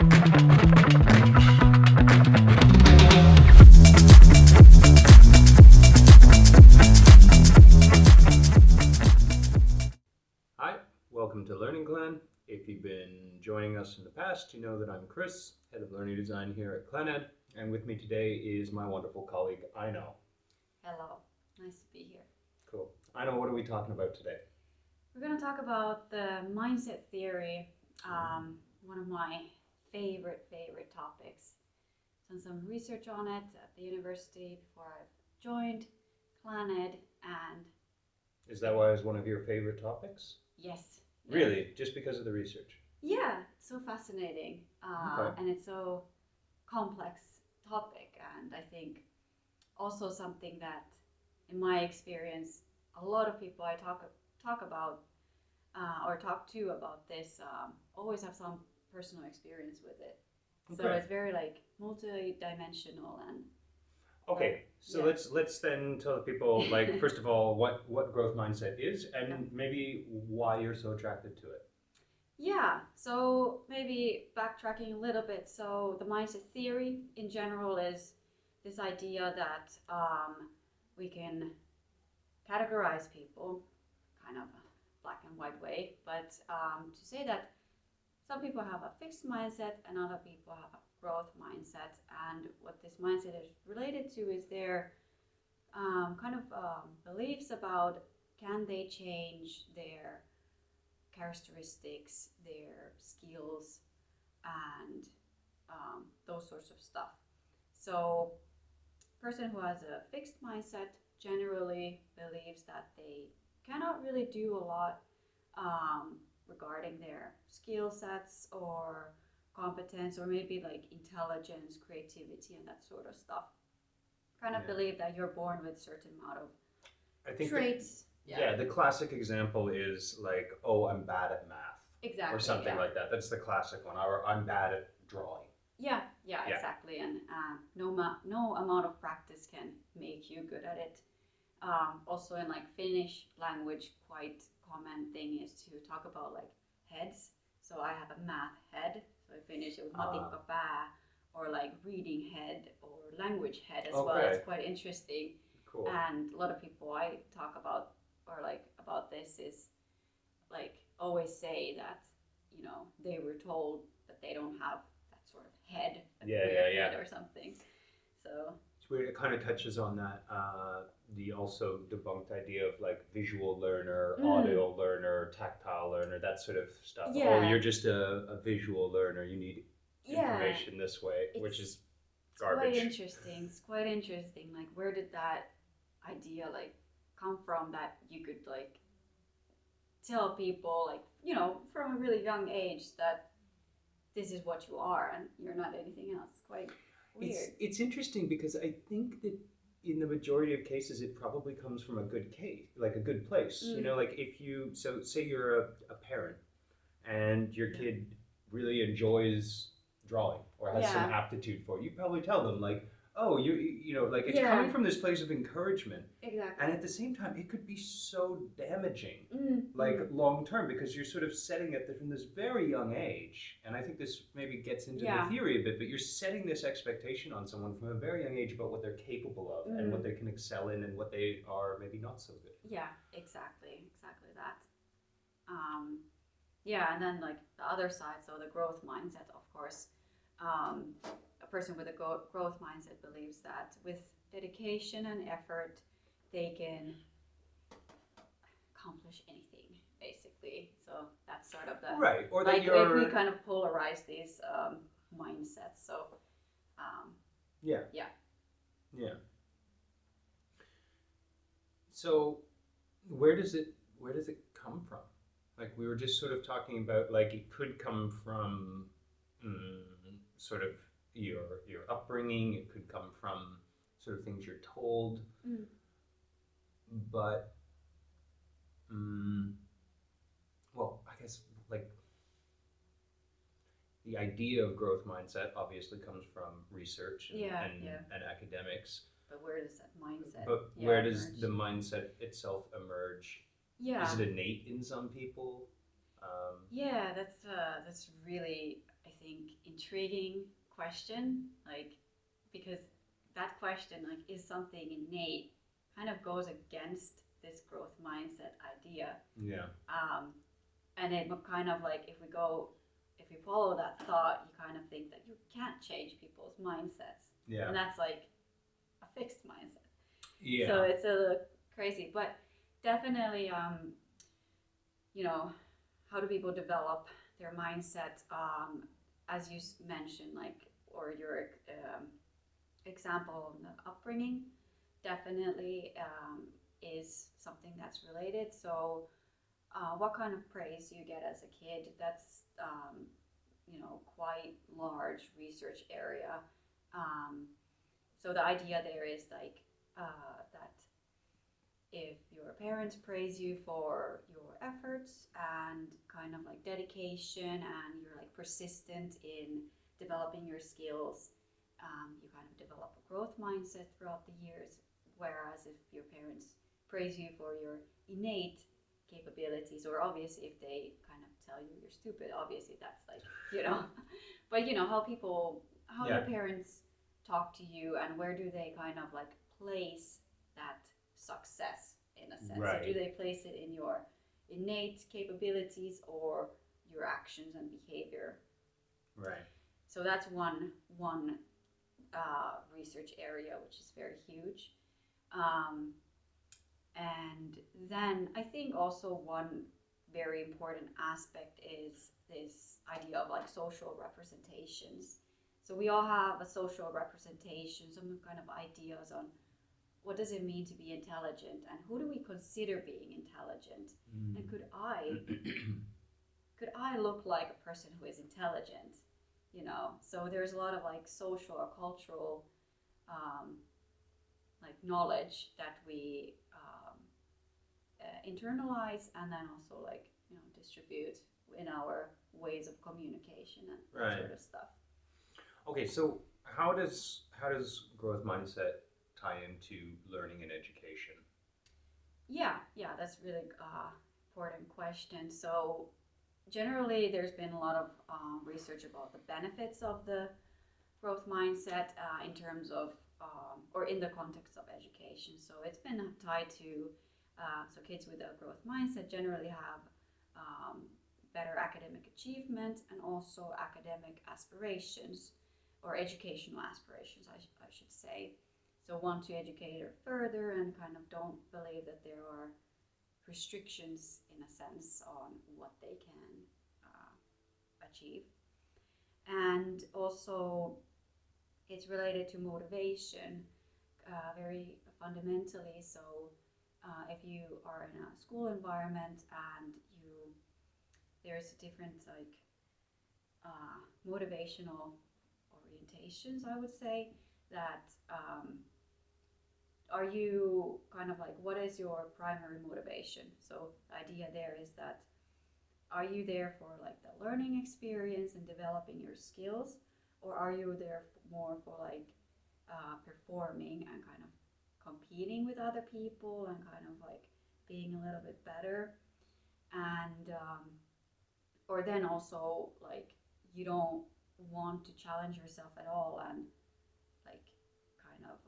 Hi, welcome to Learning Clan. If you've been joining us in the past, you know that I'm Chris, Head of Learning Design here at ClanEd, and with me today is my wonderful colleague, Aino. Hello, nice to be here. Cool. Aino, what are we talking about today? We're going to talk about the mindset theory, one of my favorite topics. Done some research on it at the university before I've joined ClanEd, and Is that why it's one of your favorite topics? yes. Really? Just because of the research? Yeah, so fascinating, Okay. and it's so complex topic, and I think also something that, in my experience, a lot of people I talk about or talk to about this always have some personal experience with it. So Okay. it's very like multi-dimensional and Okay, so yeah. let's then tell the people, like, first of all, what growth mindset is, and Yeah. maybe why you're so attracted to it. yeah. So maybe backtracking a little bit. So the mindset theory in general is this idea that we can categorize people, kind of a black and white way, but to say that some people have a fixed mindset and other people have a growth mindset, and what this mindset is related to is their beliefs about can they change their characteristics, their skills, and those sorts of stuff. So, person who has a fixed mindset generally believes that they cannot really do a lot regarding their skill sets or competence, or maybe like intelligence, creativity, and that sort of stuff. Kind of Yeah. believe that you're born with certain amount of I think traits. the classic example is like, oh, I'm bad at math. Exactly. Or something yeah. like that. That's the classic one. Or I'm bad at drawing. Yeah, Yeah. exactly. And no amount of practice can make you good at it. Also in like Finnish language, quite common thing is to talk about like heads. So I have a math head. So in Finnish it would matikka-pää, or like reading head or language head as well. It's quite interesting. Cool. And a lot of people I talk about or like about this is like always say that, you know, they were told that they don't have that sort of head, head or something. So it's weird. It kind of touches on that the also debunked idea of like visual learner, audio learner, tactile learner, that sort of stuff. Yeah. Oh, you're just a visual learner. You need information this way, which is garbage. It's quite interesting. Like, where did that idea like come from, that you could like tell people, like, you know, from a really young age that this is what you are and you're not anything else. Quite weird. It's interesting because I think that in the majority of cases it probably comes from a good case, like a good place. You know, like if you, so say you're a parent and your kid really enjoys drawing or has some aptitude for it, you probably tell them like, oh, you know, like it's coming from this place of encouragement. Exactly. And at the same time, it could be so damaging, like long term, because you're sort of setting it from this very young age. And I think this maybe gets into the theory a bit, but you're setting this expectation on someone from a very young age about what they're capable of and what they can excel in and what they are maybe not so good. Yeah, exactly that. And then like the other side, so the growth mindset, of course. A person with a growth mindset believes that with dedication and effort, they can accomplish anything, basically. So that's sort of the right. Or like that you're, if we kind of polarize these mindsets. So yeah. So where does it come from? Like we were just sort of talking about, like it could come from sort of your upbringing. It could come from sort of things you're told, but well, I guess like the idea of growth mindset obviously comes from research and academics. But where does that mindset? But where does the mindset itself emerge? Yeah. Is it innate in some people? That's really, I think, intriguing question, like, because that question, like, is something innate, kind of goes against this growth mindset idea. Yeah. And it kind of like, if you follow that thought, you kind of think that you can't change people's mindsets. Yeah. And that's like a fixed mindset. Yeah. So it's a little crazy, but definitely, you know, how do people develop their mindset? As you mentioned, like, or your example on the upbringing, definitely is something that's related. So what kind of praise you get as a kid, that's you know, quite large research area. So the idea there is like that if your parents praise you for your efforts and kind of like dedication, and you're like persistent in developing your skills, you kind of develop a growth mindset throughout the years. Whereas if your parents praise you for your innate capabilities, or obviously if they kind of tell you you're stupid, obviously that's like, you know, but you know, how your parents talk to you, and where do they kind of like place that success in a sense? Right. So do they place it in your innate capabilities or your actions and behavior? Right. So that's one research area, which is very huge. And then I think also one very important aspect is this idea of like social representations. So we all have a social representation, some kind of ideas on what does it mean to be intelligent, and who do we consider being intelligent? And could I look like a person who is intelligent? You know, so there's a lot of like social or cultural like knowledge that we internalize, and then also like, you know, distribute in our ways of communication and that sort of stuff. Okay, so how does growth mindset tie into learning and education? Yeah, that's a really important question. So generally, there's been a lot of research about the benefits of the growth mindset in terms of, or in the context of education. So it's been tied to, so kids with a growth mindset generally have better academic achievement, and also academic aspirations, or educational aspirations, I should say. So want to educate further, and kind of don't believe that there are restrictions in a sense on what they can achieve. And also it's related to motivation very fundamentally. So if you are in a school environment and there's different like motivational orientations, I would say, that are you kind of like, what is your primary motivation? So the idea there is that, are you there for like the learning experience and developing your skills, or are you there more for like performing and kind of competing with other people and kind of like being a little bit better? And or then also like you don't want to challenge yourself at all, and like kind of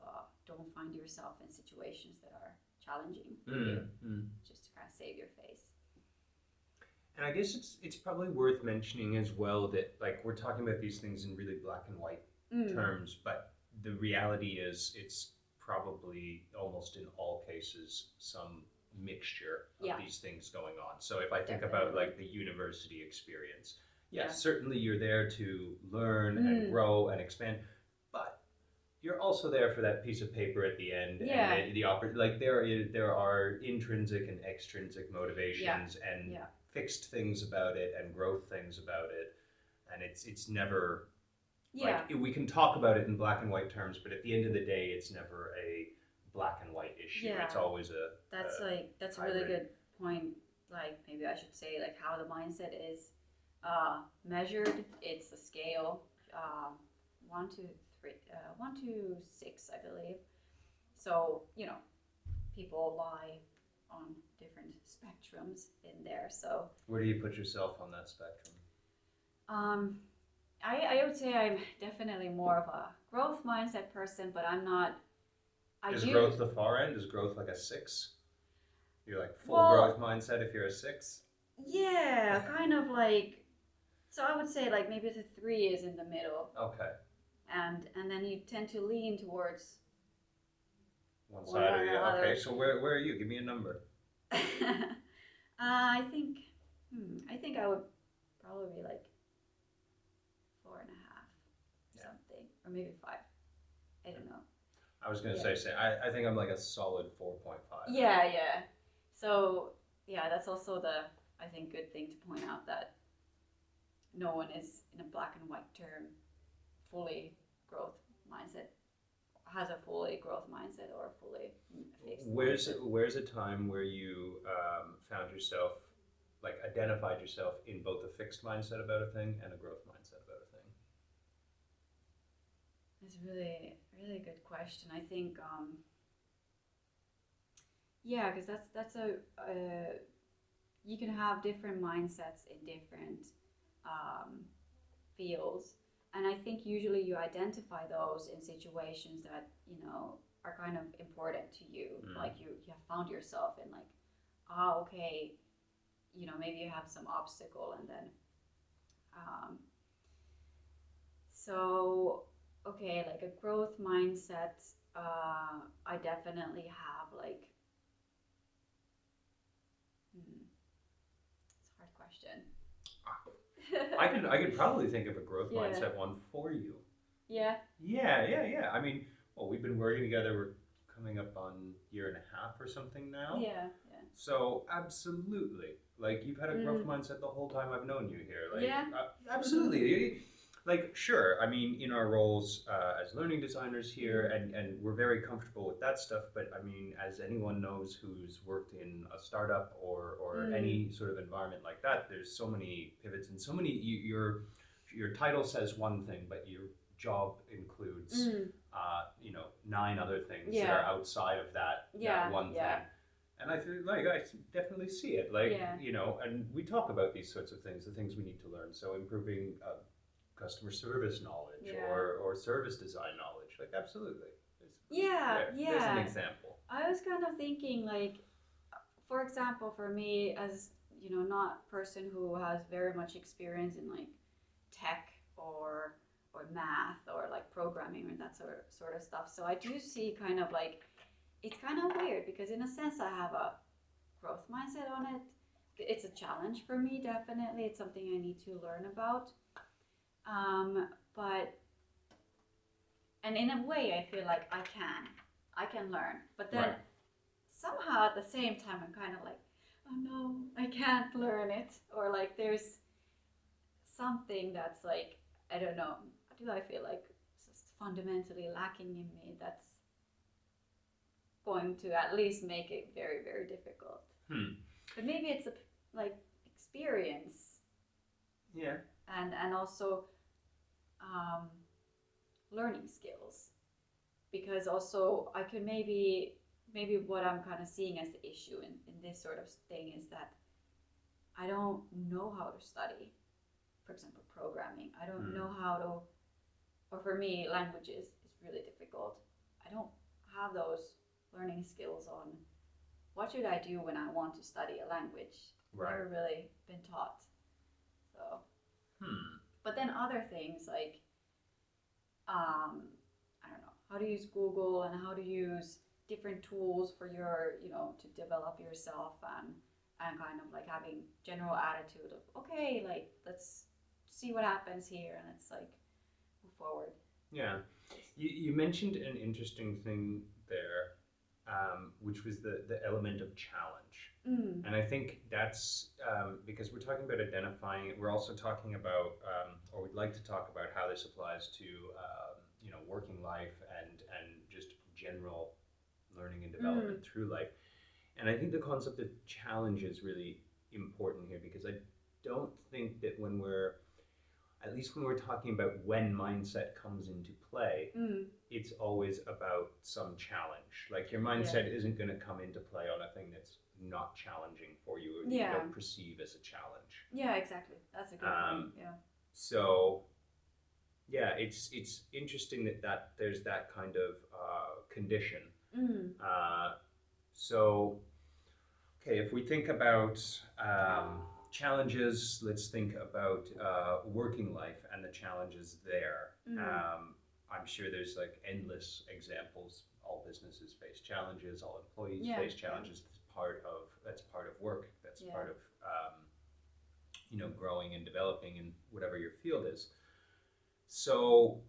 don't find yourself in situations that are challenging for you, just to kind of save your face. And I guess it's probably worth mentioning as well that, like, we're talking about these things in really black and white terms, but the reality is it's probably almost in all cases some mixture of these things going on. So if I think about like the university experience, certainly you're there to learn and grow and expand, but you're also there for that piece of paper at the end, and like there are intrinsic and extrinsic motivations, and fixed things about it and growth things about it, and it's never like, we can talk about it in black and white terms, but at the end of the day it's never a black and white issue. It's always that's a really good point. Like, maybe I should say like how the mindset is measured. It's a scale, 1 to 6, I believe. So, you know, people lie on different spectrums in there. So where do you put yourself on that spectrum? I would say I'm definitely more of a growth mindset person, but I'm not. Is growth the far end? Is growth like a 6? You're like full Well, growth mindset if you're a 6? yeah, kind of like. So I would say like maybe the 3 is in the middle, Okay. and then you tend to lean towards One side or the other. other. Okay, so where are you? Give me a number. I think I think I would probably be like 4.5 or something, or maybe 5. I don't know. I was gonna say I think I'm like a solid 4.5. Yeah. So yeah, that's also the I think good thing to point out that no one is in a black and white term fully growth mindset has a fully growth mindset or fully fixed mindset. Where's a time where you found yourself, like identified yourself in both a fixed mindset about a thing and a growth mindset about a thing? It's really good question. I think yeah, because that's a you can have different mindsets in different fields, and I think usually you identify those in situations that are kind of important to you. Like you have found yourself in like, okay, maybe you have some obstacle, and then so okay, like a growth mindset, I definitely have like it's a hard question. I could probably think of a growth mindset one for you. Yeah. I mean, well, we've been working together. We're coming up on 1.5 years or something now. Yeah. So absolutely, like you've had a growth mindset the whole time I've known you here. Like, yeah. Absolutely. Like, sure. I mean, in our roles as learning designers here, and we're very comfortable with that stuff. But I mean, as anyone knows who's worked in a startup or any sort of environment like that, there's so many pivots and so many. Your title says one thing, but your job includes 9 other things that are outside of that one thing. And I feel like I definitely see it. Like and we talk about these sorts of things, the things we need to learn. So improving customer service knowledge or service design knowledge, like absolutely. There's an example. I was kind of thinking like, for example, for me as not a person who has very much experience in like tech or math or like programming and that sort of stuff. So I do see kind of like it's kind of weird because in a sense I have a growth mindset on it. It's a challenge for me, definitely. It's something I need to learn about. But and in a way I feel like I can learn, but then somehow at the same time I'm kind of like, oh no, I can't learn it, or like there's something that's like, I don't know, do I feel like it's fundamentally lacking in me that's going to at least make it very, very difficult. But maybe it's a like experience. Yeah. And also learning skills, because also I could maybe what I'm kind of seeing as the issue in this sort of thing is that I don't know how to study, for example, programming. I don't know how to, or for me, languages is really difficult. I don't have those learning skills on what should I do when I want to study a language. Never really been taught. So. But then other things like, I don't know, how to use Google and how to use different tools for your, to develop yourself and kind of like having general attitude of, okay, like let's see what happens here and let's like move forward. Yeah. You mentioned an interesting thing there, which was the element of challenge. And I think that's because we're talking about identifying it. We're also talking about, or we'd like to talk about how this applies to, working life and just general learning and development through life. And I think the concept of challenge is really important here, because I don't think that when we're talking about when mindset comes into play, it's always about some challenge. Like your mindset isn't going to come into play on a thing that's not challenging for you, or that you don't perceive as a challenge. Yeah, exactly. That's a good point. Yeah. So Yeah, it's interesting that there's that kind of condition. Mm. So, okay, if we think about challenges, let's think about working life and the challenges there. I'm sure there's like endless examples. All businesses face challenges. All employees Yeah, face yeah. challenges. That's part of work. That's Yeah. part of growing and developing in whatever your field is. So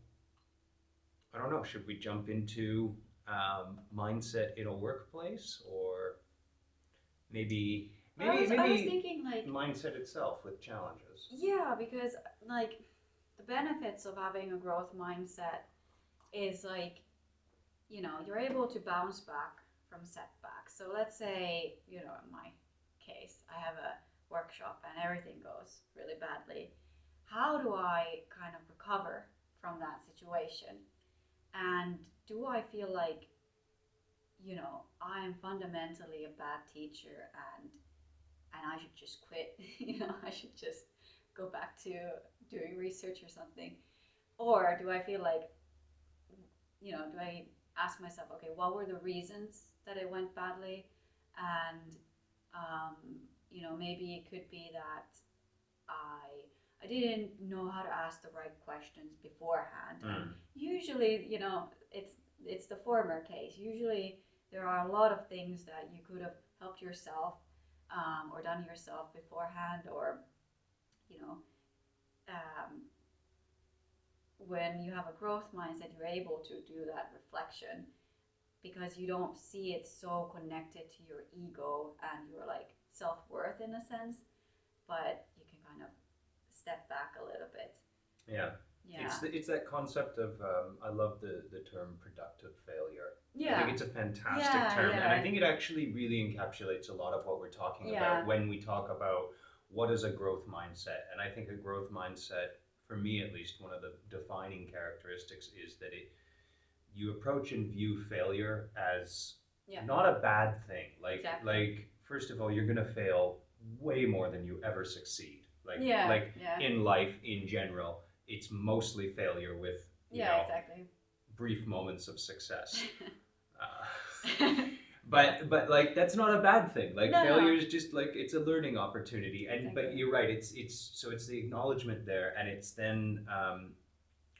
I don't know. Should we jump into mindset in a workplace, or maybe I was thinking like, mindset itself with challenges? yeah, because like the benefits of having a growth mindset is like, you're able to bounce back from setbacks. So let's say, in my case, I have a workshop and everything goes really badly. How do I kind of recover from that situation? And do I feel like, I am fundamentally a bad teacher and I should just quit? I should just go back to doing research or something. Or do I feel like, do I ask myself, okay, what were the reasons that it went badly? And, maybe it could be that I didn't know how to ask the right questions beforehand. And usually, it's the former case. Usually there are a lot of things that you could have helped yourself or done yourself beforehand, or, when you have a growth mindset, you're able to do that reflection because you don't see it so connected to your ego and your like self-worth in a sense, but you can kind of step back a little bit. Yeah. It's that concept of I love the term productive failure. Yeah. I think it's a fantastic term, and I think it actually really encapsulates a lot of what we're talking about when we talk about what is a growth mindset. And I think a growth mindset, for me at least, one of the defining characteristics is that you approach and view failure as not a bad thing. Like first of all, you're gonna fail way more than you ever succeed. In life in general, it's mostly failure with brief moments of success. But like that's not a bad thing. Like failure is just like it's a learning opportunity. And but you're right. It's the acknowledgement there, and it's then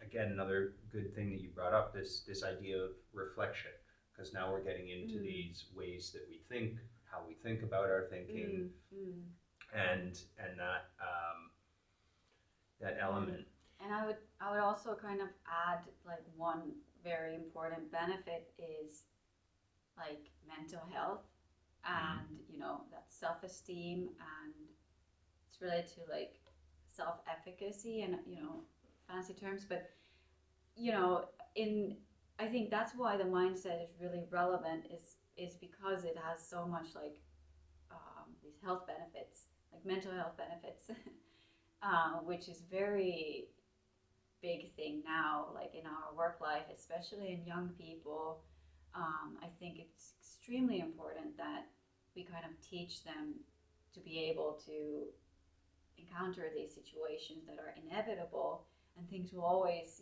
again another good thing that you brought up, this idea of reflection, because now we're getting into these ways that we think, how we think about our thinking, and that element. And I would also kind of add like one very important benefit is like mental health and that self-esteem, and it's related to like self-efficacy and fancy terms, but I think that's why the mindset is really relevant is because it has so much like these health benefits, like mental health benefits, which is very big thing now, like in our work life, especially in young people. I think it's extremely important that we kind of teach them to be able to encounter these situations that are inevitable, and things will always,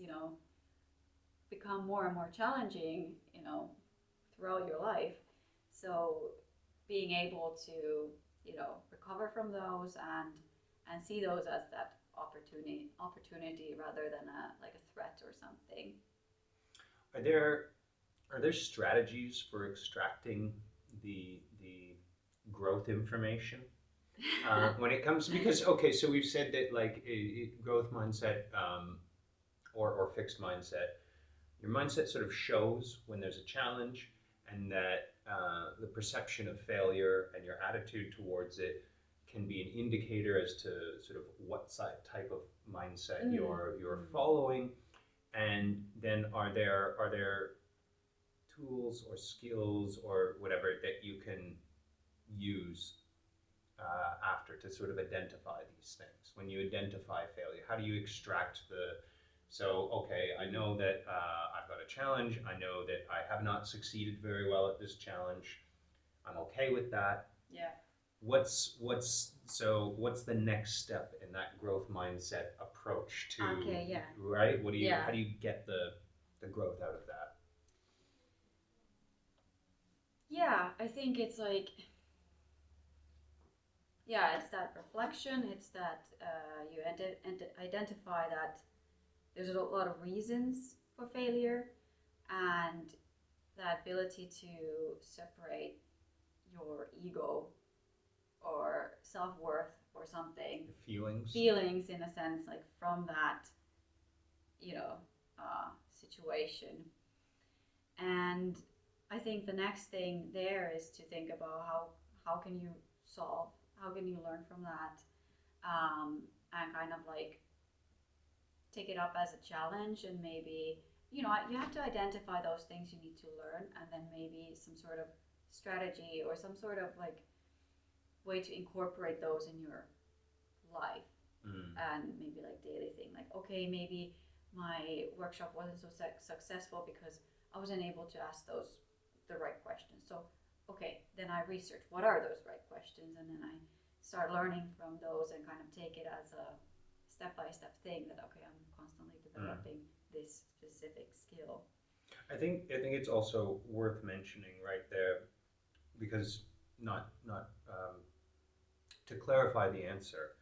become more and more challenging, throughout your life. So being able to, recover from those and see those as that opportunity rather than a threat or something. Are there strategies for extracting the growth information when it comes, because so we've said that like growth mindset or fixed mindset, your mindset sort of shows when there's a challenge, and that the perception of failure and your attitude towards it can be an indicator as to sort of what type of mindset you're following. And then are there tools or skills or whatever that you can use after to sort of identify these things? When you identify failure, how do you extract I know that I've got a challenge. I know that I have not succeeded very well at this challenge. I'm okay with that. Yeah. what's the next step in that growth mindset approach to Okay, yeah. right? What do you Yeah. how do you get the growth out of that? Yeah, I think it's like, yeah, it's that reflection. It's that you identify that there's a lot of reasons for failure, and that ability to separate your ego or self-worth or something, feelings in a sense, like from that, situation. And I think the next thing there is to think about how can you solve, how can you learn from that, and kind of like take it up as a challenge, and maybe you have to identify those things you need to learn, and then maybe some sort of strategy or some sort of like way to incorporate those in your life. And maybe like daily thing, like, okay, maybe my workshop wasn't so successful because I wasn't able to ask the right questions. So okay, then I research what are those right questions, and then I start learning from those and kind of take it as a step-by-step thing that, okay, I'm constantly developing this specific skill. I think it's also worth mentioning right there, because not to clarify the answer,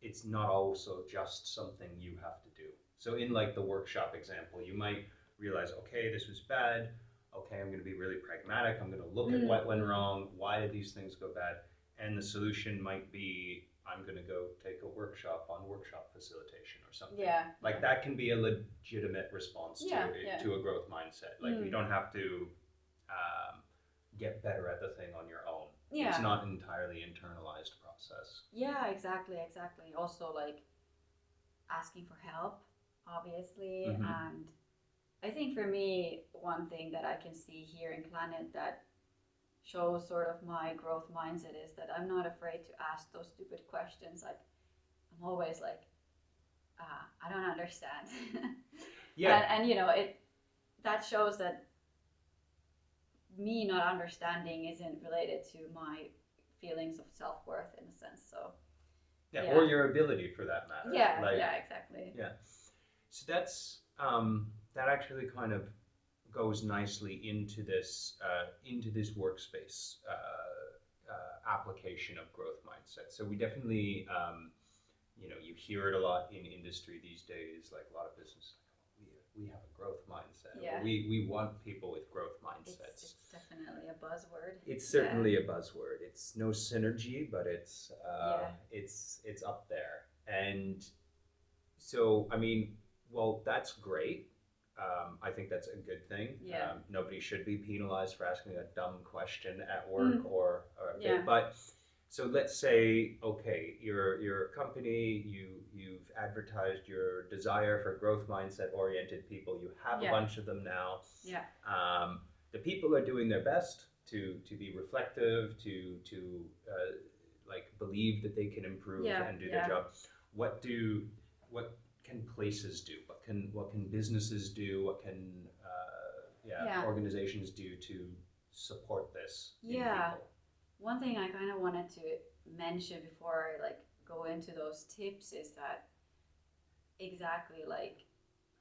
it's not also just something you have to do. So in like the workshop example, you might realize, okay, this was bad. Okay, I'm going to be really pragmatic. I'm going to look at what went wrong. Why did these things go bad? And the solution might be, I'm going to go take a workshop on workshop facilitation or something. Yeah. Like that can be a legitimate response to a growth mindset. Like you don't have to get better at the thing on your own. Yeah. It's not an entirely internalized process. Yeah, exactly. Also, like asking for help, obviously. And I think for me, one thing that I can see here in Planet that shows sort of my growth mindset is that I'm not afraid to ask those stupid questions. Like, I'm always like, I don't understand. Yeah. And that shows that me not understanding isn't related to my feelings of self-worth in a sense. So yeah, or your ability for that matter. Yeah, exactly. Yeah. So that's that actually kind of goes nicely into this workspace application of growth mindset. So we definitely you hear it a lot in industry these days, like a lot of businesses. We have a growth mindset. Yeah. We want people with growth mindsets. It's definitely a buzzword. It's certainly a buzzword. It's no synergy, but it's up there. And so, I mean, well, that's great. I think that's a good thing. Yeah. Nobody should be penalized for asking a dumb question at work or but so let's say, okay, you're a company, you've advertised your desire for growth mindset oriented people. You have a bunch of them now. Yeah. The people are doing their best to be reflective, to like believe that they can improve and do their job. What can places do? What can businesses do? What can organizations do to support this in people? One thing I kind of wanted to mention before I like go into those tips is that exactly like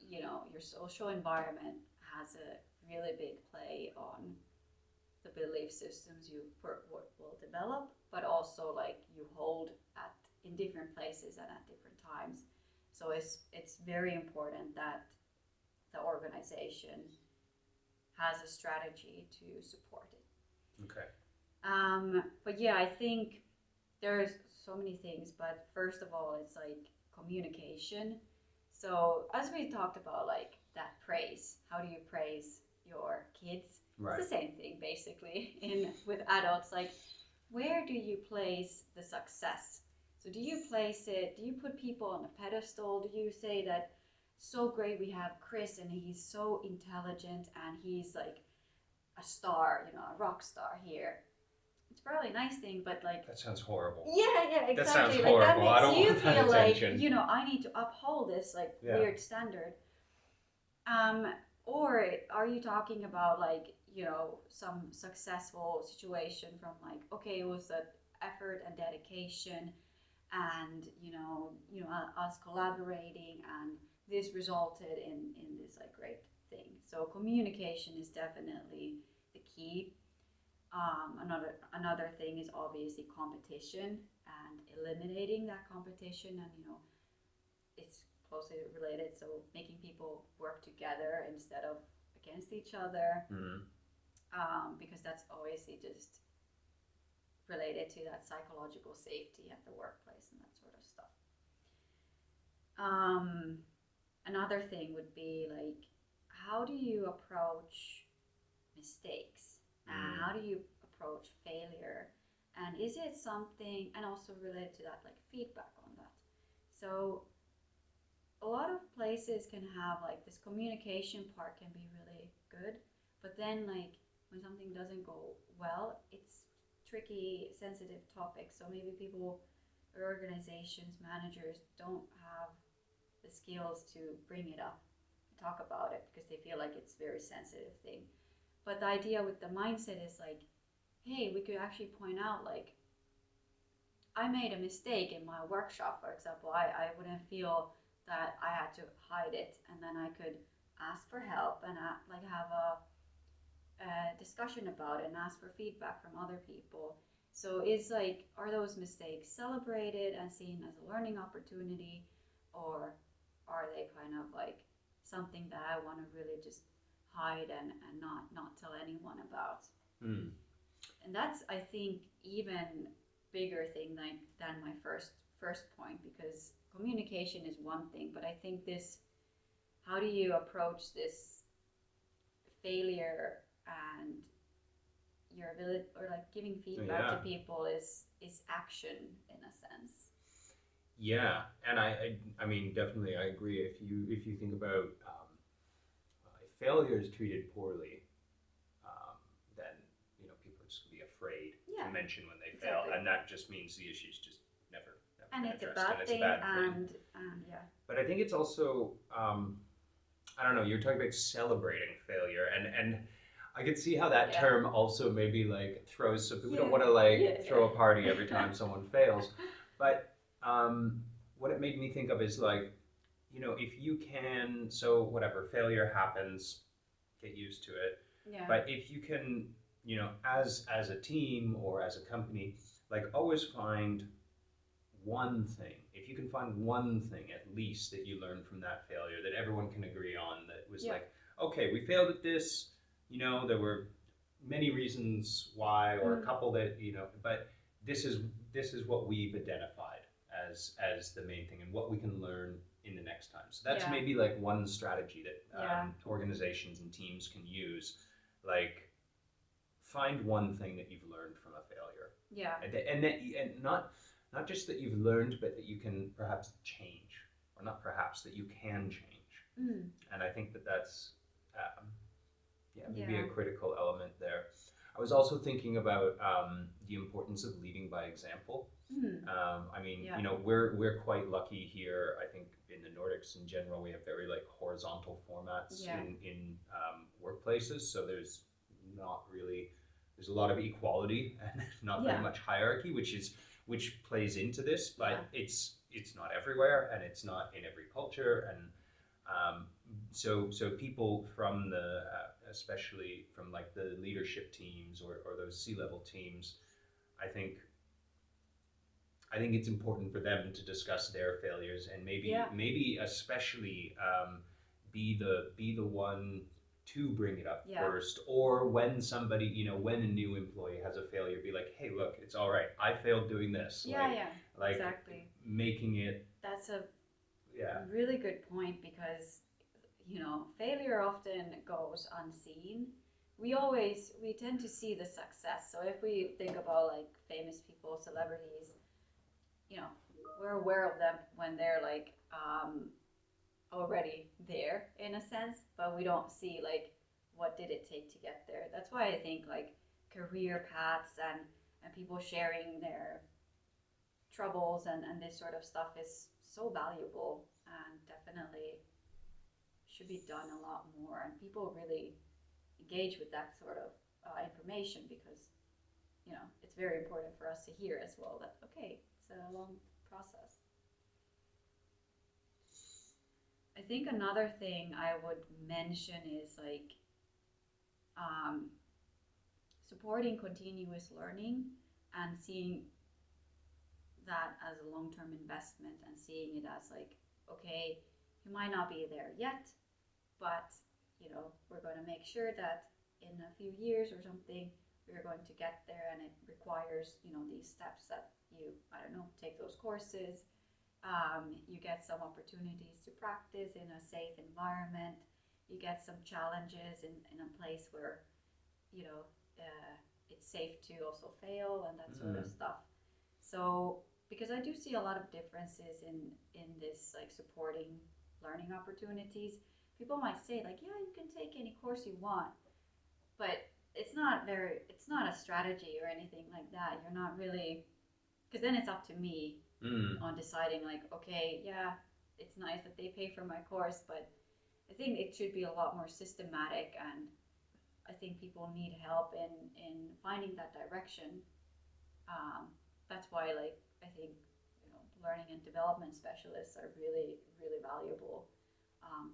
your social environment has a really big play on the belief systems you will develop, but also like you hold in different places and at different times. So it's very important that the organization has a strategy to support it. Okay. But yeah, I think there's so many things, but first of all, it's like communication. So as we talked about, like that praise, how do you praise your kids? Right. It's the same thing basically with adults. Like, where do you place the success? So do you put people on a pedestal? Do you say that so great we have Chris and he's so intelligent and he's like a star, a rock star here? It's probably a nice thing, but like... That sounds horrible. Yeah, exactly. That sounds horrible. Like, that makes you feel like, attention. I need to uphold this weird standard. Or are you talking about like, some successful situation from like, okay, it was the effort and dedication and us collaborating, and this resulted in this like great thing. So communication is definitely the key. Another thing is obviously competition and eliminating that competition, and it's closely related. So making people work together instead of against each other, because that's obviously just related to that psychological safety at the workplace and that sort of stuff. Another thing would be like, how do you approach mistakes? And how do you approach failure? And is it something, and also related to that, like feedback on that. So a lot of places can have like this communication part can be really good, but then like when something doesn't go well, it's tricky, sensitive topic. So maybe people or organizations, managers don't have the skills to bring it up and talk about it because they feel like it's a very sensitive thing. But the idea with the mindset is like, hey, we could actually point out like, I made a mistake in my workshop, for example. I wouldn't feel that I had to hide it, and then I could ask for help and like have a discussion about it and ask for feedback from other people. So it's like, are those mistakes celebrated and seen as a learning opportunity, or are they kind of like something that I want to really just hide and not tell anyone about? And that's, I think, even bigger thing than my first point, because communication is one thing, but I think this, how do you approach this failure and your ability, or like giving feedback to people is action in a sense. Yeah, and I mean, definitely I agree. If you think about if failure is treated poorly, then people are just gonna be afraid to mention when they fail, and that just means the issue's just never and it's addressed, a bad and thing, and yeah. But I think it's also I don't know. You're talking about celebrating failure, and I could see how that term also maybe like throws some people don't want to like throw a party every time someone fails, but what it made me think of is like, if you can, so whatever, failure happens, get used to it. Yeah. But if you can, as a team or as a company, like always find one thing. If you can find one thing at least that you learned from that failure that everyone can agree on, that was like, okay, we failed at this, there were many reasons why, or a couple that, but this is what we've identified as the main thing and what we can learn in the next time. So that's maybe like one strategy that organizations and teams can use. Like, find one thing that you've learned from a failure. Yeah. And not just that you've learned, but that you can perhaps change, or not perhaps, that you can change. And I think that's maybe a critical element there. I was also thinking about the importance of leading by example. I mean, we're quite lucky here. I think in the Nordics in general, we have very like horizontal formats in workplaces. So there's a lot of equality and not very much hierarchy, which plays into this, but it's not everywhere, and it's not in every culture, and so people from the especially from like the leadership teams or those C-level teams, I think it's important for them to discuss their failures, and maybe especially be the one to bring it up first, or when somebody, when a new employee has a failure, be like, hey, look, it's all right, I failed doing this. Like Exactly. Making it. That's a really good point, because failure often goes unseen. We tend to see the success. So if we think about like famous people, celebrities, we're aware of them when they're like already there in a sense, but we don't see like what did it take to get there. That's why I think like career paths and people sharing their troubles and this sort of stuff is so valuable, and definitely should be done a lot more, and people really engage with that sort of information, because it's very important for us to hear as well that okay, it's a long process. I think another thing I would mention is like supporting continuous learning and seeing that as a long-term investment, and seeing it as like, okay, you might not be there yet, but we're going to make sure that in a few years or something we're going to get there, and it requires these steps that you, I don't know, take those courses, you get some opportunities to practice in a safe environment, you get some challenges in a place where it's safe to also fail and that sort of stuff. So because I do see a lot of differences in this like supporting learning opportunities. People might say like, yeah, you can take any course you want, but it's not a strategy or anything like that. You're not really, because then it's up to me on deciding like, okay, yeah, it's nice that they pay for my course, but I think it should be a lot more systematic, and I think people need help in finding that direction. That's why like I think learning and development specialists are really, really valuable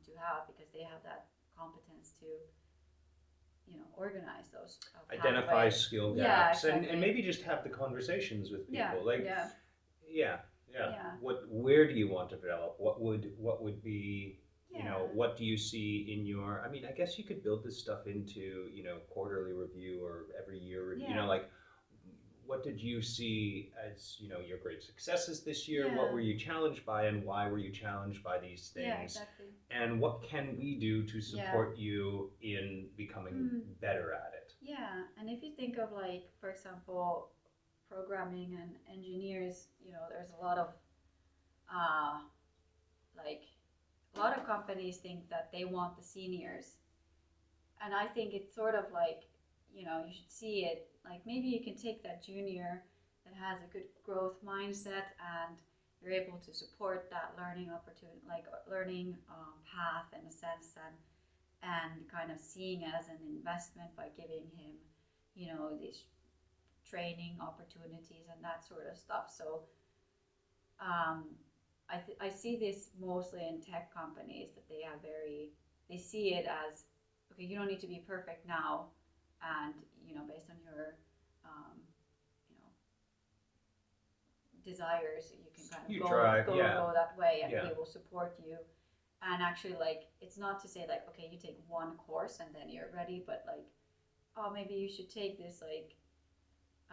to have, because they have that competence to organize those identify pathways. skill gaps, Yeah, exactly. and maybe just have the conversations with people. Yeah. Where do you want to develop? What would be what do you see in your, I mean, I guess you could build this stuff into quarterly review or every year review. Like, what did you see as your great successes this year? What were you challenged by, and why were you challenged by these things? Yeah, exactly. And what can we do to support you in becoming better at it? Yeah, and if you think of like, for example, programming and engineers, there's a lot of companies think that they want the seniors, and I think it's sort of like you should see it like, maybe you can take that junior that has a good growth mindset, and you're able to support that learning opportunity, like learning path in a sense, and kind of seeing it as an investment by giving him these training opportunities and that sort of stuff. So I see this mostly in tech companies, that they see it as, okay, you don't need to be perfect now, and based on your desires, you can kind of go that way, and we will support you. And actually, like, it's not to say like, okay, you take one course and then you're ready, but like, oh, maybe you should take this, like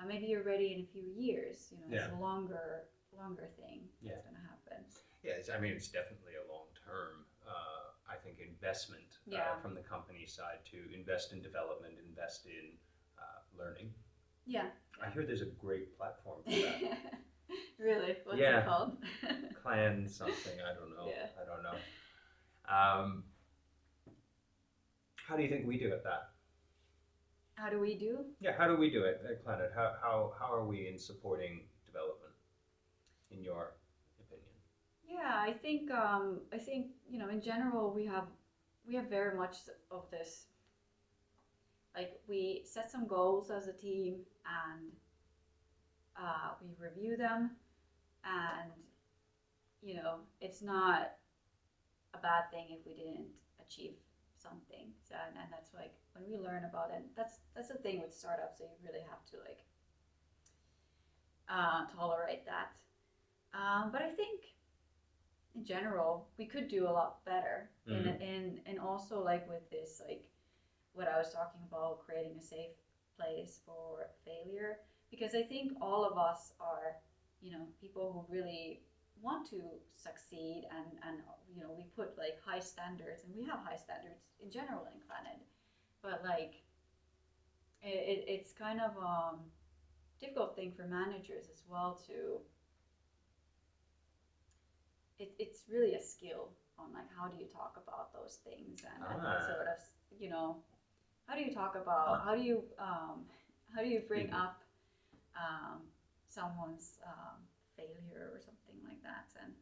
maybe you're ready in a few years. It's a longer thing that's going to happen. I mean, it's definitely a long-term, I think, investment from the company side to invest in development, invest in learning. Yeah. I hear there's a great platform for that. Really? What's it called? Clan something, I don't know. Yeah. I don't know. How do you think we do at that? How do we do? Yeah, how do we do it at Planet? How are we in supporting development, in your opinion? Yeah, I think in general we have very much of this. Like, we set some goals as a team, and we review them, and it's not a bad thing if we didn't achieve something. So, and that's like, when we learn about it, that's the thing with startups, so you really have to like tolerate that. But I think in general we could do a lot better in also, like, with this, like what I was talking about, creating a safe place for failure, because I think all of us are people who really want to succeed, and we put like high standards, and we have high standards in general in Planet, but like it's kind of a difficult thing for managers as well to it's really a skill on like, how do you talk about those things, and sort of how do you talk about how do you bring up someone's failure or something like that, and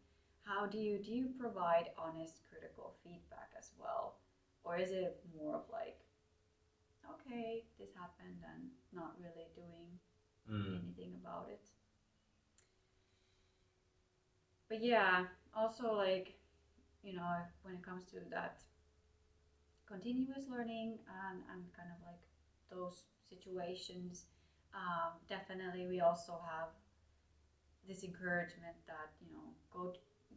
how do you provide honest critical feedback as well, or is it more of like okay, this happened, and not really doing anything about it. But yeah, also like, you know, when it comes to that continuous learning and kind of like those situations, definitely we also have this encouragement that, you know,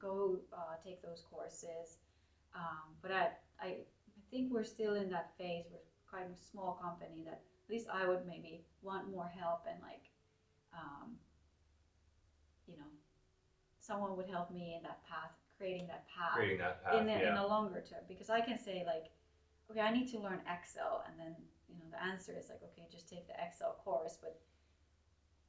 go take those courses. But I think we're still in that phase. We're kind of a small company that at least I would maybe want more help, and like, you know, someone would help me in that path, creating that path in the longer term, because I can say like, okay, I need to learn Excel, and then, you know, the answer is like, okay, just take the Excel course, but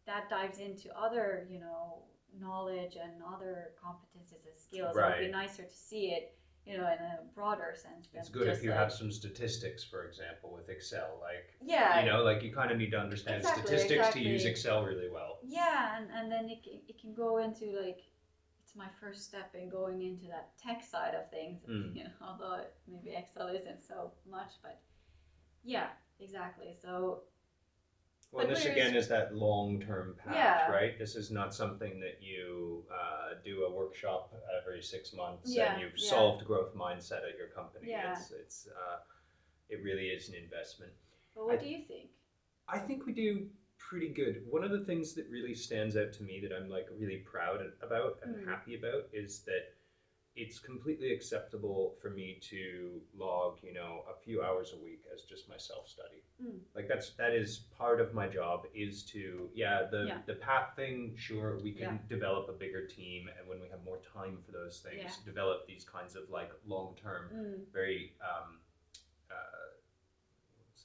that dives into other, you know, knowledge and other competencies and skills. Right. It would be nicer to see it, you know, in a broader sense. It's good if you have some statistics, for example, with Excel. Like, you know, like you kind of need to understand statistics to use Excel really well. Yeah, and then it can go into like, it's my first step in going into that tech side of things, you know, although maybe Excel isn't so much, but yeah, exactly. So. Well, this again is that long-term path, right? This is not something that you do a workshop every 6 months and you've solved growth mindset at your company. Yeah. It really is an investment. Well, what do you think? I think we do pretty good. One of the things that really stands out to me that I'm like really proud about and happy about is that it's completely acceptable for me to log, you know, a few hours a week as just my self-study. Like that is part of my job, is to, the path thing, sure, we can develop a bigger team, and when we have more time for those things, develop these kinds of like long-term, very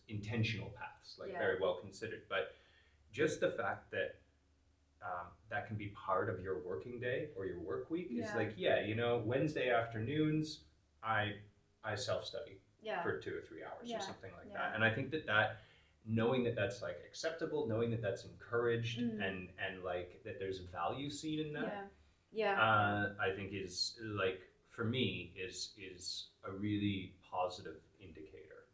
intentional paths, like very well considered. But just the fact that that can be part of your working day or your work week is like, you know, Wednesday afternoons, I self-study for 2 or 3 hours or something like that. And I think that knowing that that's like acceptable, knowing that that's encouraged, and like that there's value seen in that, I think is like, for me, is a really positive indicator.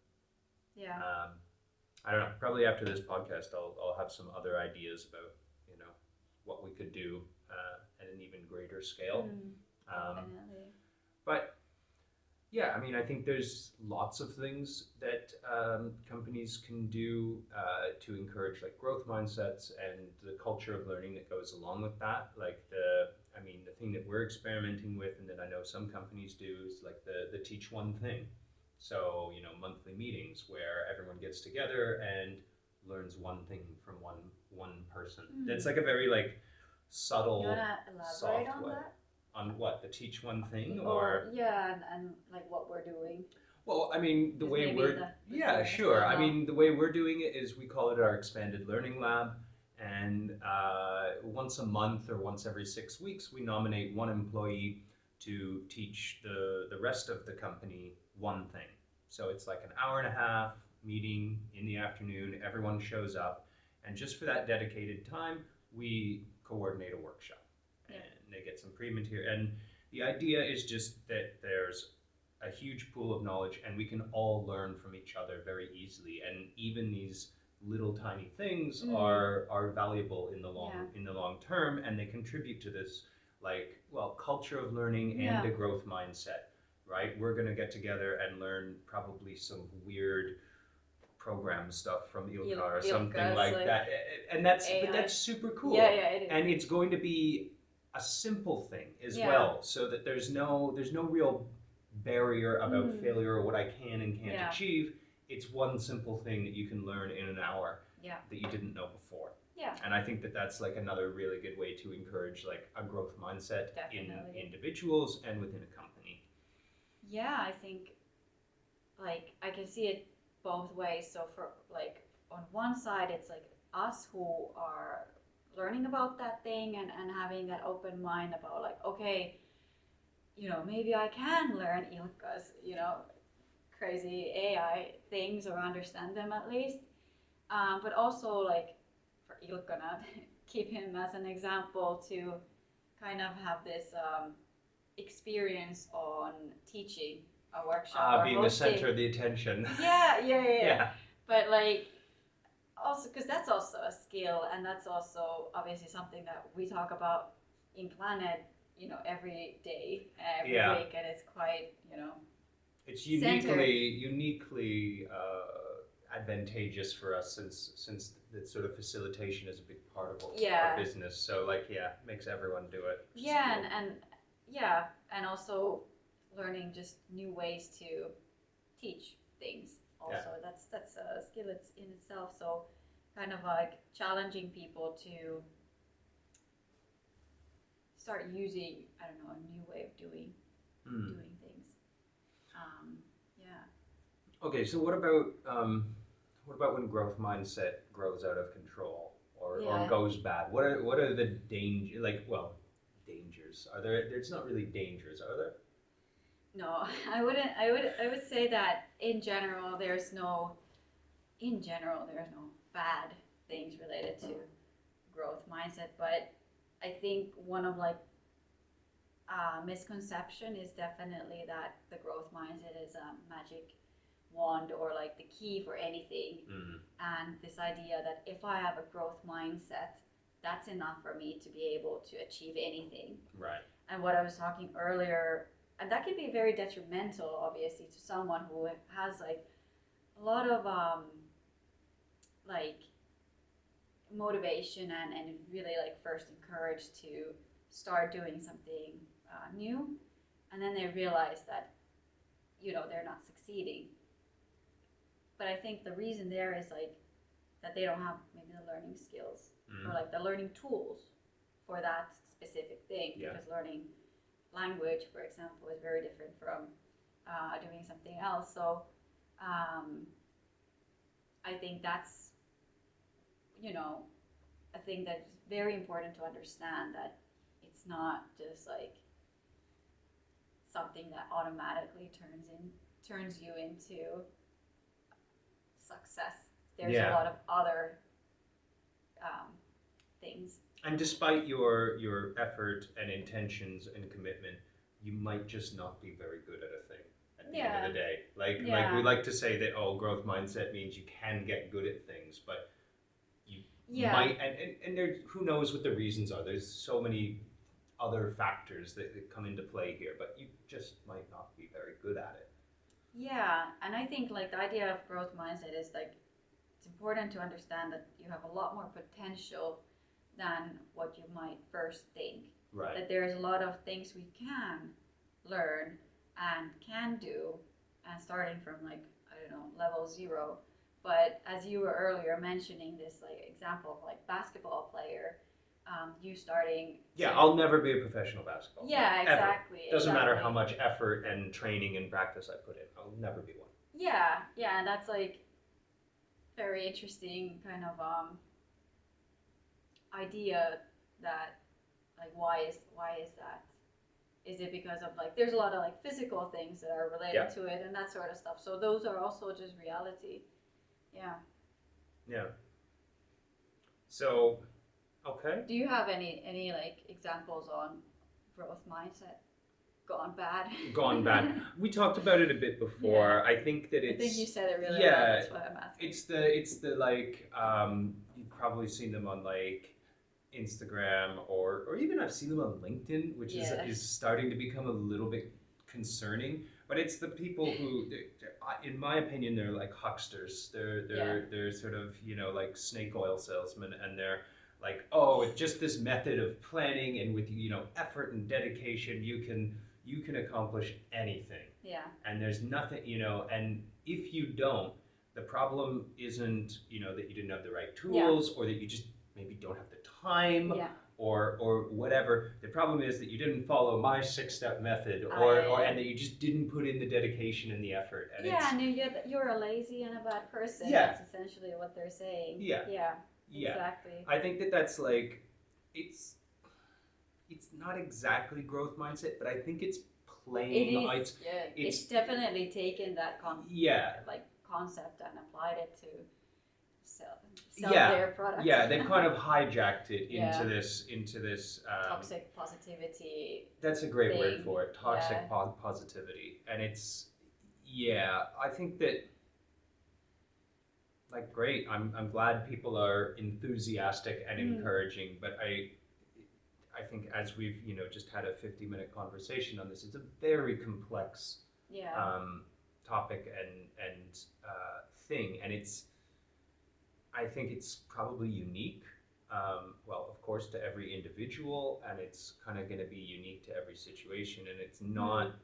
I don't know, probably after this podcast I'll have some other ideas about, you know, what we could do at an even greater scale. But yeah, I mean, I think there's lots of things that companies can do to encourage like growth mindsets and the culture of learning that goes along with that. Like the thing that we're experimenting with, and that I know some companies do, is like the teach one thing. So, you know, monthly meetings where everyone gets together and learns one thing from one person. That's like a very like subtle, you wanna elaborate soft on way. That? On what, the teach one thing, or and like what we're doing. Well, I mean, the way we're sure. I mean, the way we're doing it is we call it our expanded learning lab, and once a month or once every 6 weeks, we nominate one employee to teach the rest of the company one thing. So it's like an hour and a half meeting in the afternoon. Everyone shows up, and just for that dedicated time, we coordinate a workshop, and they get some pre-material. And the idea is just that there's a huge pool of knowledge, and we can all learn from each other very easily. And even these little tiny things are valuable in the long term, and they contribute to this like, well, culture of learning and a growth mindset. Right, we're gonna get together and learn probably some weird program stuff from Ilka or something like that, and that's super cool. It is. And it's going to be a simple thing as well, so that there's no real barrier about failure or what I can and can't achieve. It's one simple thing that you can learn in an hour that you didn't know before. And I think that that's like another really good way to encourage like a growth mindset in individuals and within a company. Yeah, I think like I can see it both ways. So for like on one side, it's like us who are learning about that thing and having that open mind about like, okay, you know, maybe I can learn Ilkka's, you know, crazy AI things or understand them at least. But also like for Ilkka, not keep him as an example, to kind of have this experience on teaching a workshop or being hosting. the center of the attention. Yeah. But like, also, because that's also a skill, and that's also obviously something that we talk about in Planet, every day, every week, and it's quite, it's uniquely advantageous for us since the sort of facilitation is a big part of our business. So makes everyone do it. Yeah, and also learning just new ways to teach things. Also, that's a skill in itself. So, kind of like challenging people to start using, I don't know, a new way of doing things. Okay, so what about when growth mindset grows out of control or goes bad? What are the dangers? Dangers are there? There's not really dangers, are there? No, I wouldn't. I would say that in general, there's no bad things related to growth mindset. But I think one of misconception is definitely that the growth mindset is a magic wand or like the key for anything. And this idea that if I have a growth mindset, that's enough for me to be able to achieve anything. Right. And what I was talking earlier, and that can be very detrimental, obviously, to someone who has like a lot of motivation and really like first encouraged to start doing something new, and then they realize that they're not succeeding. But I think the reason there is like that they don't have maybe the learning skills or like the learning tools for that specific thing. Because learning language, for example, is very different from doing something else. So I think that's a thing that's very important to understand, that it's not just like something that automatically turns you into success. There's a lot of other things. And despite your effort and intentions and commitment, you might just not be very good at a thing at the end of the day. Like we like to say that growth mindset means you can get good at things, but you might, and there, who knows what the reasons are. There's so many other factors that come into play here, but you just might not be very good at it. Yeah, and I think like the idea of growth mindset is like it's important to understand that you have a lot more potential than what you might first think. Right. That there's a lot of things we can learn and can do, and starting from like, I don't know, level 0. But as you were earlier mentioning this like example of like basketball player, you starting. I'll never be a professional basketball player. Yeah, exactly. Ever. Doesn't matter how much effort and training and practice I put in. I'll never be one. Yeah, and that's like very interesting kind of idea that like why is that? Is it because of like there's a lot of like physical things that are related to it and that sort of stuff. So those are also just reality. Yeah. So, okay. Do you have any like examples on growth mindset gone bad? Gone bad. We talked about it a bit before. I think that it's. I think you said it really well. That's what I'm asking. It's the like you've probably seen them on like Instagram or even I've seen them on LinkedIn, which is starting to become a little bit concerning. But it's the people who, in my opinion, they're like hucksters. They're sort of like snake oil salesmen, and they're like, it's just this method of planning, and with effort and dedication, you can accomplish anything. Yeah. And there's nothing, and if you don't, the problem isn't that you didn't have the right tools or that you just maybe don't have the time. Yeah. Or whatever. The problem is that you didn't follow my 6-step method, and that you just didn't put in the dedication and the effort. And and you're a lazy and a bad person. Yeah. That's essentially what they're saying. Yeah. Exactly. I think that's like it's not exactly growth mindset, but I think it's playing. It's definitely taken that concept and applied it to sell their product. Yeah, they've kind of hijacked it into this toxic positivity. That's a great word for it. Toxic positivity. And it's I think that like great. I'm glad people are enthusiastic and encouraging, but I think as we've just had a 50-minute conversation on this, it's a very complex topic and thing, and I think it's probably unique. Well, of course, to every individual, and it's kind of going to be unique to every situation, and it's not.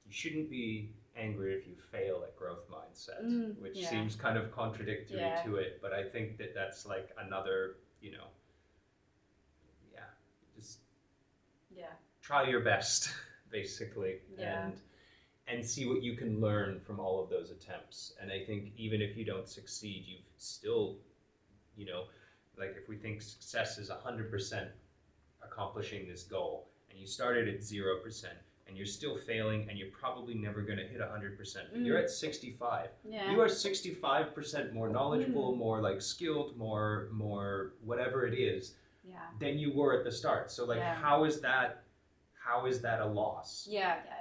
You shouldn't be angry if you fail at growth mindset, which seems kind of contradictory to it, but I think that's like another, just try your best, basically, and see what you can learn from all of those attempts. And I think even if you don't succeed, you've still, like if we think success is 100% accomplishing this goal, and you started at 0%, and you're still failing, and you're probably never going to hit 100%, but you're at 65. You are 65% more knowledgeable, more like skilled, more whatever it is, than you were at the start. So like, how is that a loss? Exactly.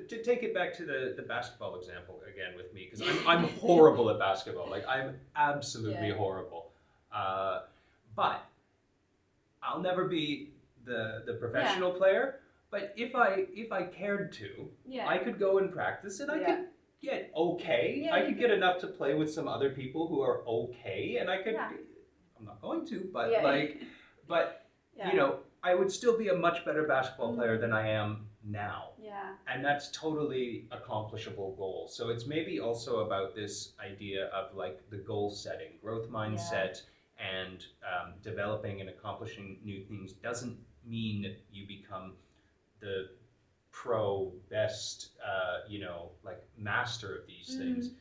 To take it back to the basketball example again with me, because I'm horrible at basketball. Like, I'm absolutely horrible. But I'll never be the professional player. But if I cared to, I could go and practice, and I could get okay. I could get enough to play with some other people who are okay, and I could. I'm not going to, but I would still be a much better basketball player than I am now. And that's totally accomplishable goal. So it's maybe also about this idea of like the goal setting, growth mindset, and developing and accomplishing new things doesn't mean that you become the pro best, like master of these things.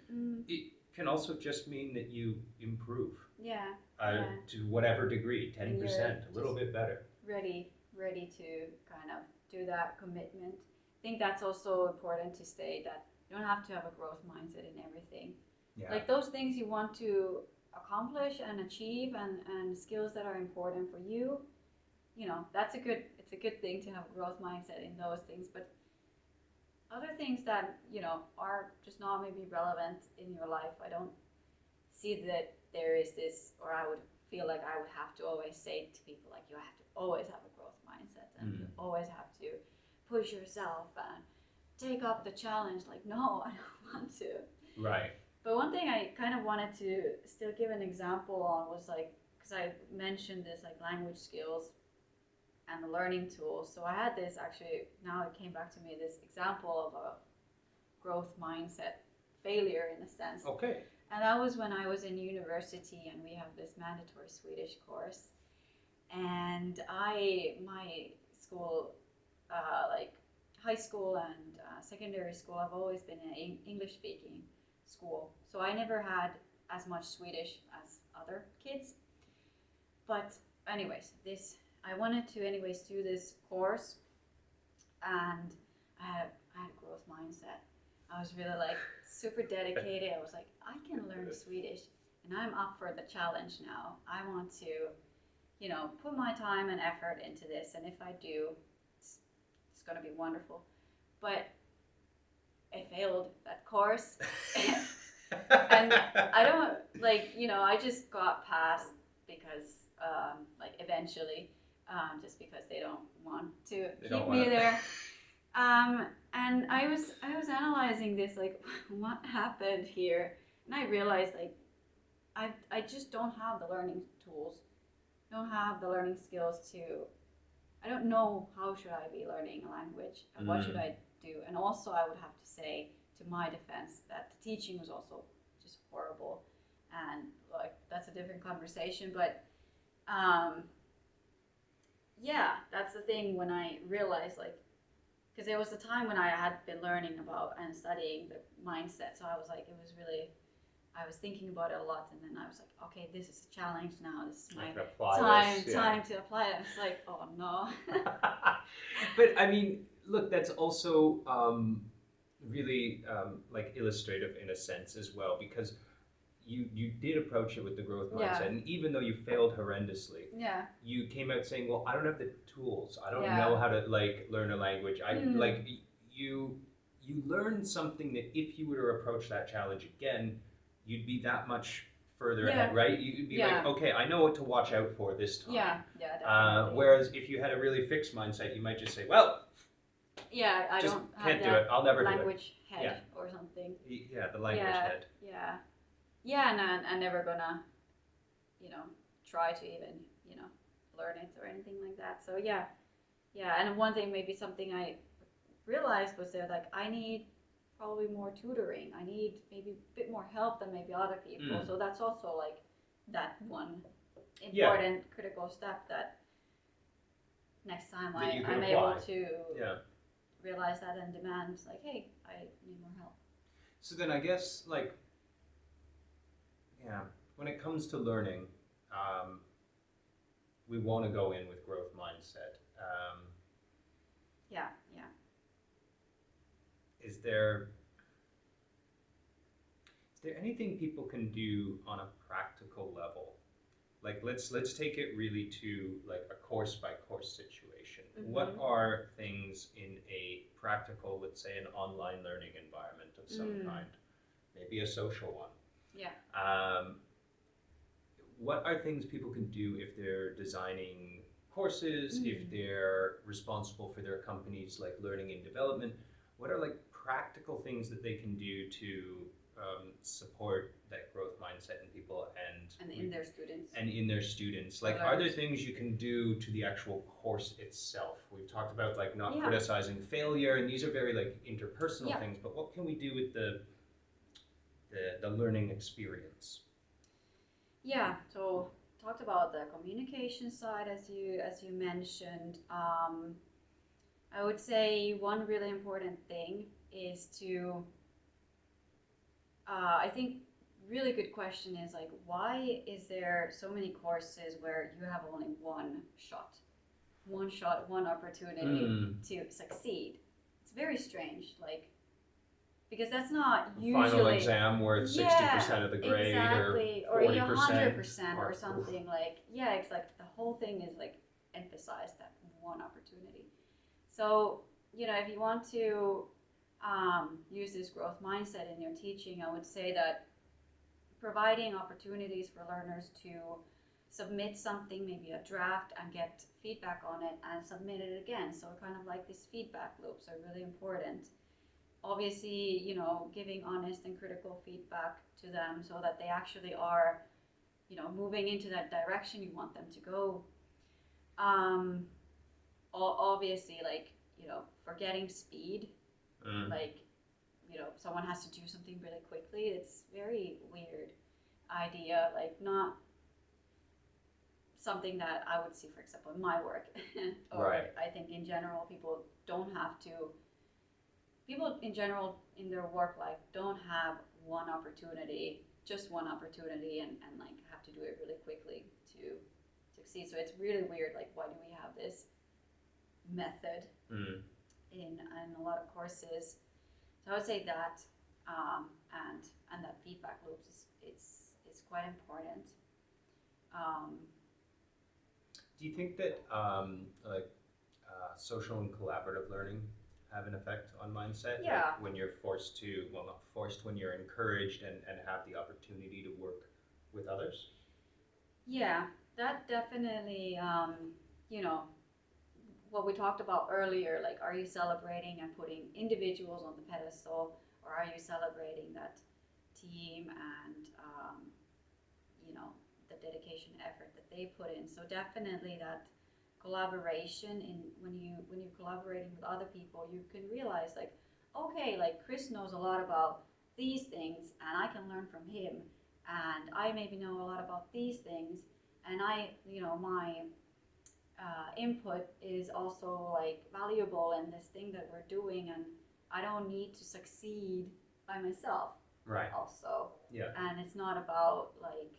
It can also just mean that you improve to whatever degree, 10%, a little bit better. Ready to kind of do that commitment. I think that's also important to state that you don't have to have a growth mindset in everything. Like those things you want to accomplish and achieve, and skills that are important for you, it's a good thing to have a growth mindset in those things. But other things that are just not maybe relevant in your life, I don't see that there is this, or I would feel like I would have to always say to people like, you have to always have a growth mindset, and you always have to push yourself and take up the challenge. Like, no, I don't want to. Right. But one thing I kind of wanted to still give an example on was like, because I mentioned this like language skills and the learning tools. So I had this actually, now it came back to me, this example of a growth mindset failure in a sense. Okay. And that was when I was in university, and we have this mandatory Swedish course. And my school, like high school and secondary school, I've always been an English speaking school. So I never had as much Swedish as other kids. But anyways, I wanted to anyways do this course, and I had a growth mindset. I was really like super dedicated. I was like, I can learn Swedish, and I'm up for the challenge now. I want to, put my time and effort into this, and if I do, it's going to be wonderful. But I failed that course. And I don't, I just got passed because, eventually, just because they don't want to keep me there. And I was analyzing this, like, what happened here? And I realized, like, I just don't have the learning tools, don't have the learning skills I don't know how should I be learning a language, and what should I do. And also I would have to say, to my defense, that the teaching was also just horrible, and like that's a different conversation. But that's the thing when I realized, like, because there was a time when I had been learning about and studying the mindset, so I was like, I was thinking about it a lot, and then I was like, okay, this is a challenge now. This is my time to apply it. It's like, oh no. But I mean, look, that's also really like illustrative in a sense as well, because you did approach it with the growth mindset, and even though you failed horrendously, you came out saying, well, I don't have the tools. I don't know how to like learn a language. I like you you learn something that if you were to approach that challenge again, you'd be that much further ahead, right? You'd be like, okay, I know what to watch out for this time. Yeah, definitely. Whereas if you had a really fixed mindset, you might just say, well, I just don't can't have do it. I'll never do it. language head or something. Yeah, the language head. Yeah, and I'm never gonna, try to even, learn it or anything like that. So yeah. And one thing, maybe something I realized was that, like, I need probably more tutoring. I need maybe a bit more help than maybe other people. So that's also like that one important critical step that next time I'm able to realize that and demand, like, hey, I need more help. So then I guess, like, when it comes to learning, we want to go in with growth mindset. Is there anything people can do on a practical level? Like, let's take it really to like a course by course situation. What are things in a practical, let's say an online learning environment of some kind, maybe a social one? What are things people can do if they're designing courses, if they're responsible for their company's like learning and development? What are like practical things that they can do to support that growth mindset in people and in their students? And in their students. Like, are there things you can do to the actual course itself? We've talked about like not criticizing failure, and these are very like interpersonal things, but what can we do with the learning experience? So talked about the communication side as you mentioned. I would say one really important thing is to I think really good question is like, why is there so many courses where you have only one shot, one opportunity to succeed? It's very strange, like, because that's not usually final exam worth 60% of the grade, exactly, or 40% 100% or something. Like, it's like the whole thing is like emphasize that one opportunity. So if you want to use this growth mindset in your teaching, I would say that providing opportunities for learners to submit something, maybe a draft, and get feedback on it and submit it again. So kind of like these feedback loops are really important. Obviously, giving honest and critical feedback to them so that they actually are, moving into that direction you want them to go. Obviously, like, forgetting speed, like, someone has to do something really quickly. It's very weird idea, like not something that I would see, for example, in my work. Or I think in general, people in general in their work life don't have just one opportunity and like have to do it really quickly to succeed. So it's really weird, like, why do we have this method in a lot of courses? So I would say that and that feedback loops is quite important. Do you think that social and collaborative learning have an effect on mindset? Like when you're forced to, not forced, when you're encouraged and have the opportunity to work with others? Yeah, that definitely, what we talked about earlier, like, are you celebrating and putting individuals on the pedestal, or are you celebrating that team and, the dedication effort that they put in? So definitely that collaboration when you're collaborating with other people, you can realize, like, okay, like, Chris knows a lot about these things and I can learn from him, and I maybe know a lot about these things, and my input is also like valuable in this thing that we're doing, and I don't need to succeed by myself. Right. Also. Yeah. And it's not about like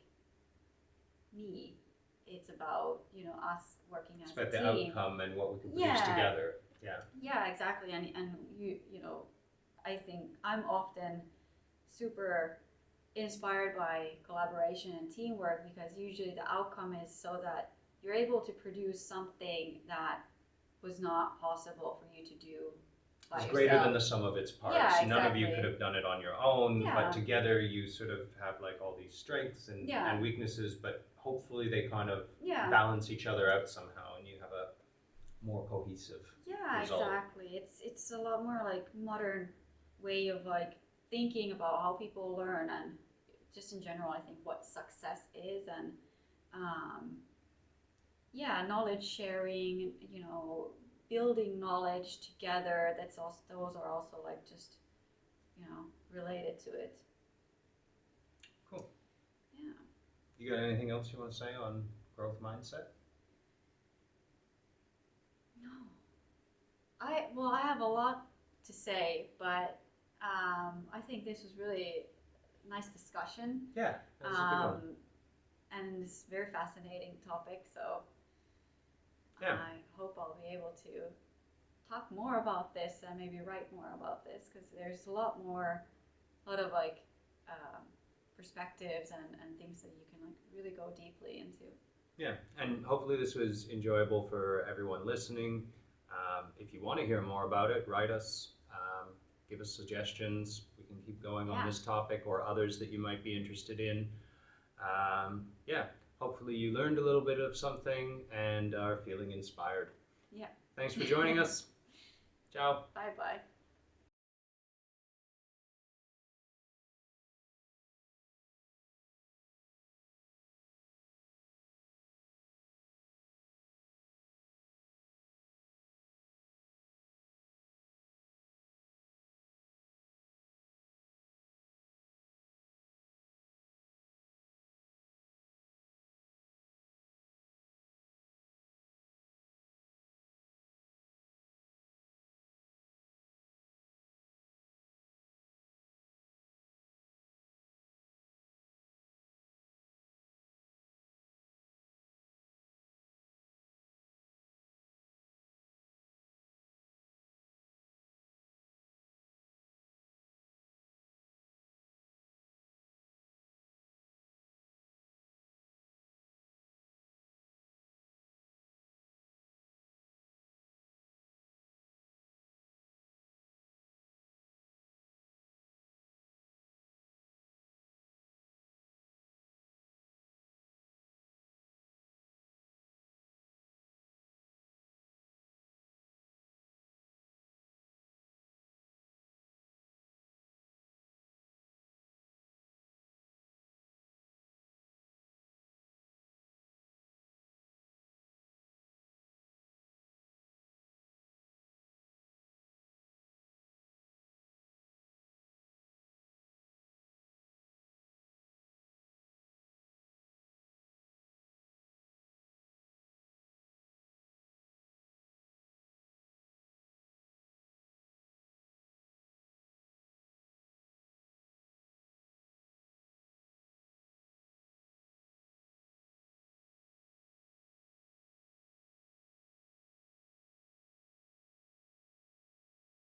me. It's about us working as a team. It's about the outcome and what we can produce together. Yeah. Yeah, exactly. And I think I'm often super inspired by collaboration and teamwork, because usually the outcome is so that you're able to produce something that was not possible for you to do by It's yourself. greater than the sum of its parts. Yeah, None of you exactly. could have done it on your own, Yeah. but together you sort of have like all these strengths and, Yeah. and weaknesses, but hopefully they kind of Yeah. balance each other out somehow, and you have a more cohesive Yeah, result. exactly. It's a lot more like modern way of like thinking about how people learn, and just in general, I think what success is, and knowledge sharing, building knowledge together. That's also, those are also like just, related to it. Cool. Yeah. You got anything else you want to say on growth mindset? No. I have a lot to say, but I think this was really a nice discussion. Yeah, that's a good one. And it's a very fascinating topic, so Yeah. I hope I'll be able to talk more about this and maybe write more about this, because there's a lot of like perspectives and things that you can like really go deeply into. Yeah, and hopefully this was enjoyable for everyone listening. If you want to hear more about it, write us, give us suggestions. We can keep going on this topic or others that you might be interested in. Hopefully you learned a little bit of something and are feeling inspired. Yeah. Thanks for joining us. Ciao. Bye-bye.